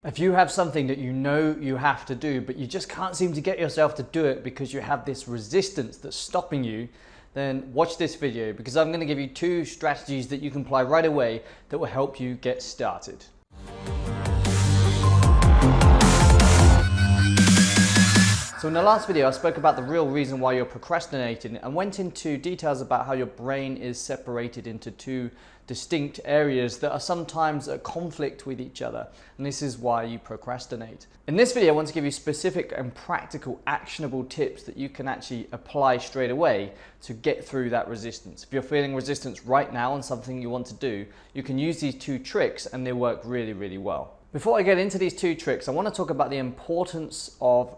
If you have something that you know you have to do, but you just can't seem to get yourself to do it because you have this resistance that's stopping you, then watch this video because I'm going to give you 2 strategies that you can apply right away that will help you get started. So in the last video, I spoke about the real reason why you're procrastinating and went into details about how your brain is separated into 2 distinct areas that are sometimes at conflict with each other. And this is why you procrastinate. In this video, I want to give you specific and practical, actionable tips that you can actually apply straight away to get through that resistance. If you're feeling resistance right now on something you want to do, you can use these 2 tricks and they work really, really well. Before I get into these 2 tricks, I want to talk about the importance of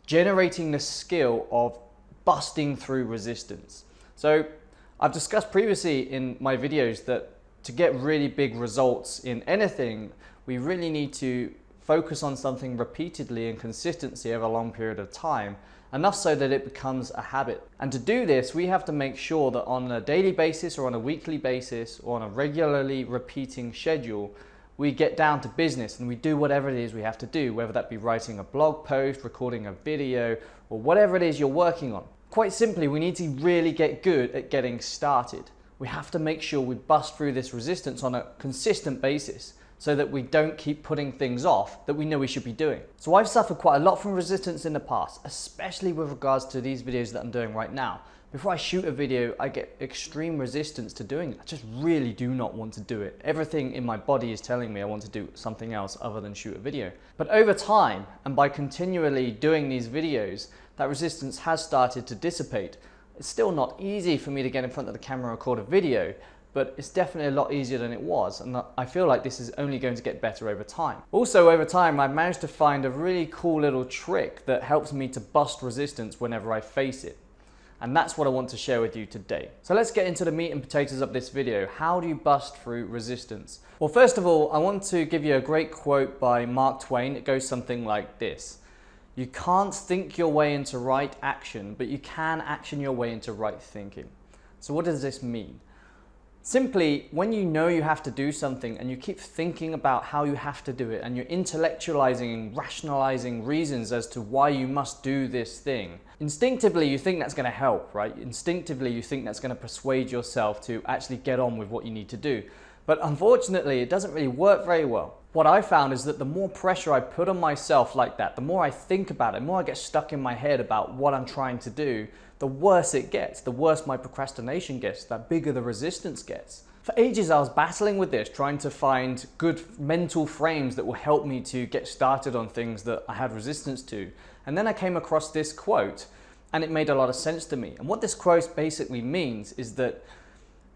generating the skill of busting through resistance. So I've discussed previously in my videos that to get really big results in anything, we really need to focus on something repeatedly and consistently over a long period of time, enough so that it becomes a habit. And to do this, we have to make sure that on a daily basis or on a weekly basis or on a regularly repeating schedule, we get down to business and we do whatever it is we have to do, whether that be writing a blog post, recording a video, or whatever it is you're working on. Quite simply, we need to really get good at getting started. We have to make sure we bust through this resistance on a consistent basis so that we don't keep putting things off that we know we should be doing. So I've suffered quite a lot from resistance in the past, especially with regards to these videos that I'm doing right now. Before I shoot a video, I get extreme resistance to doing it. I just really do not want to do it. Everything in my body is telling me I want to do something else other than shoot a video. But over time, and by continually doing these videos, that resistance has started to dissipate. It's still not easy for me to get in front of the camera and record a video, but it's definitely a lot easier than it was, and I feel like this is only going to get better over time. Also, over time, I've managed to find a really cool little trick that helps me to bust resistance whenever I face it. And that's what I want to share with you today. So let's get into the meat and potatoes of this video. How do you bust through resistance? Well, first of all, I want to give you a great quote by Mark Twain. It goes something like this: "You can't think your way into right action, but you can action your way into right thinking." So what does this mean? Simply, when you know you have to do something and you keep thinking about how you have to do it and you're intellectualizing and rationalizing reasons as to why you must do this thing, instinctively you think that's going to help, right? Instinctively you think that's going to persuade yourself to actually get on with what you need to do. But unfortunately, it doesn't really work very well. What I found is that the more pressure I put on myself like that, the more I think about it, the more I get stuck in my head about what I'm trying to do, the worse it gets, the worse my procrastination gets, the bigger the resistance gets. For ages I was battling with this, trying to find good mental frames that will help me to get started on things that I had resistance to. And then I came across this quote and it made a lot of sense to me. And what this quote basically means is that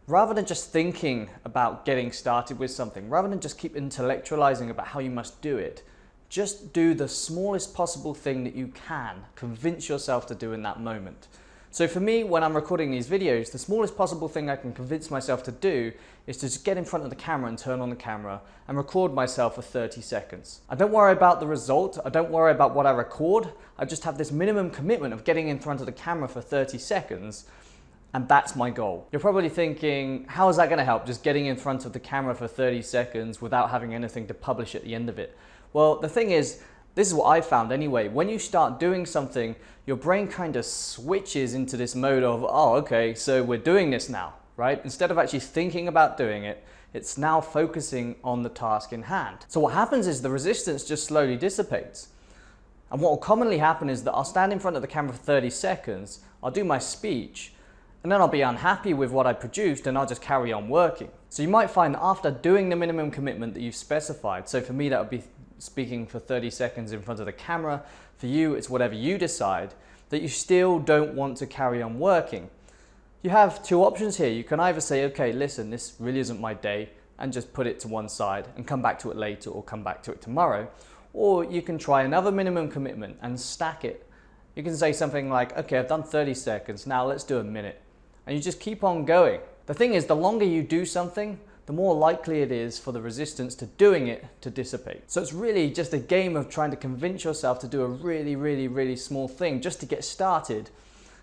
rather than just thinking about getting started with something, rather than just keep intellectualizing about how you must do it, just do the smallest possible thing that you can convince yourself to do in that moment. So for me, when I'm recording these videos, the smallest possible thing I can convince myself to do is to just get in front of the camera and turn on the camera and record myself for 30 seconds. I don't worry about the result. I don't worry about what I record. I just have this minimum commitment of getting in front of the camera for 30 seconds. And that's my goal. You're probably thinking, how is that going to help? Just getting in front of the camera for 30 seconds without having anything to publish at the end of it. Well, the thing is, this is what I found anyway. When you start doing something, your brain kind of switches into this mode of, oh, okay, so we're doing this now, right? Instead of actually thinking about doing it, it's now focusing on the task in hand. So what happens is the resistance just slowly dissipates. And what will commonly happen is that I'll stand in front of the camera for 30 seconds, I'll do my speech, and then I'll be unhappy with what I produced and I'll just carry on working. So you might find that after doing the minimum commitment that you've specified, so for me that would be speaking for 30 seconds in front of the camera, for you it's whatever you decide, that you still don't want to carry on working. You have 2 options here. You can either say, okay, listen, this really isn't my day, and just put it to one side and come back to it later or come back to it tomorrow. Or you can try another minimum commitment and stack it. You can say something like, okay, I've done 30 seconds, now let's do a minute. And you just keep on going. The thing is, the longer you do something, the more likely it is for the resistance to doing it to dissipate. So it's really just a game of trying to convince yourself to do a really, really, really small thing just to get started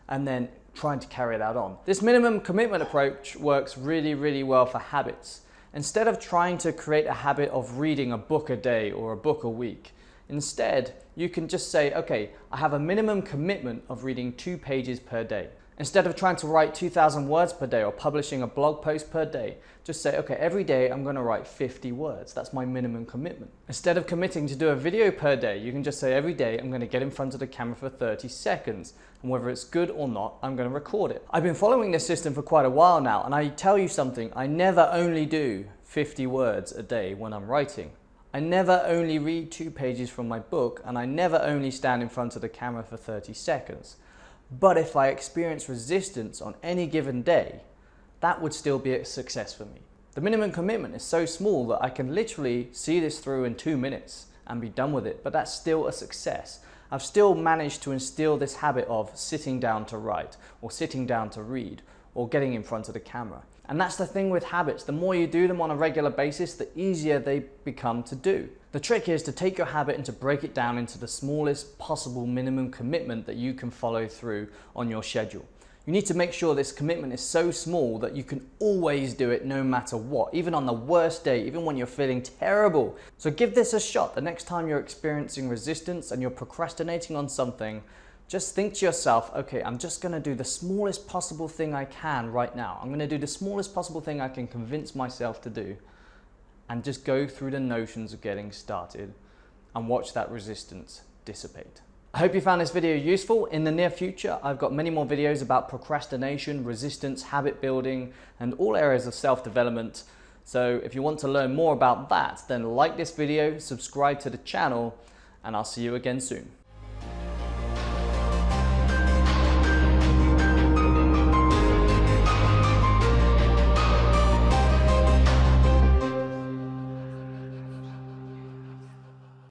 and then trying to carry that on. This minimum commitment approach works really, really well for habits. Instead of trying to create a habit of reading a book a day or a book a week, instead you can just say, okay, I have a minimum commitment of reading 2 pages per day. Instead of trying to write 2,000 words per day or publishing a blog post per day, just say, okay, every day I'm going to write 50 words. That's my minimum commitment. Instead of committing to do a video per day, you can just say every day I'm going to get in front of the camera for 30 seconds. And whether it's good or not, I'm going to record it. I've been following this system for quite a while now, and I tell you something, I never only do 50 words a day when I'm writing. I never only read 2 pages from my book, and I never only stand in front of the camera for 30 seconds. But if I experience resistance on any given day, that would still be a success for me. The minimum commitment is so small that I can literally see this through in 2 minutes and be done with it, but that's still a success. I've still managed to instill this habit of sitting down to write, or sitting down to read, or getting in front of the camera. And that's the thing with habits. The more you do them on a regular basis, the easier they become to do. The trick is to take your habit and to break it down into the smallest possible minimum commitment that you can follow through on your schedule. You need to make sure this commitment is so small that you can always do it no matter what, even on the worst day, even when you're feeling terrible. So give this a shot. The next time you're experiencing resistance and you're procrastinating on something, just think to yourself, okay, I'm just going to do the smallest possible thing I can right now. I'm going to do the smallest possible thing I can convince myself to do, and just go through the notions of getting started and watch that resistance dissipate. I hope you found this video useful. In the near future, I've got many more videos about procrastination, resistance, habit building, and all areas of self-development. So if you want to learn more about that, then like this video, subscribe to the channel, and I'll see you again soon.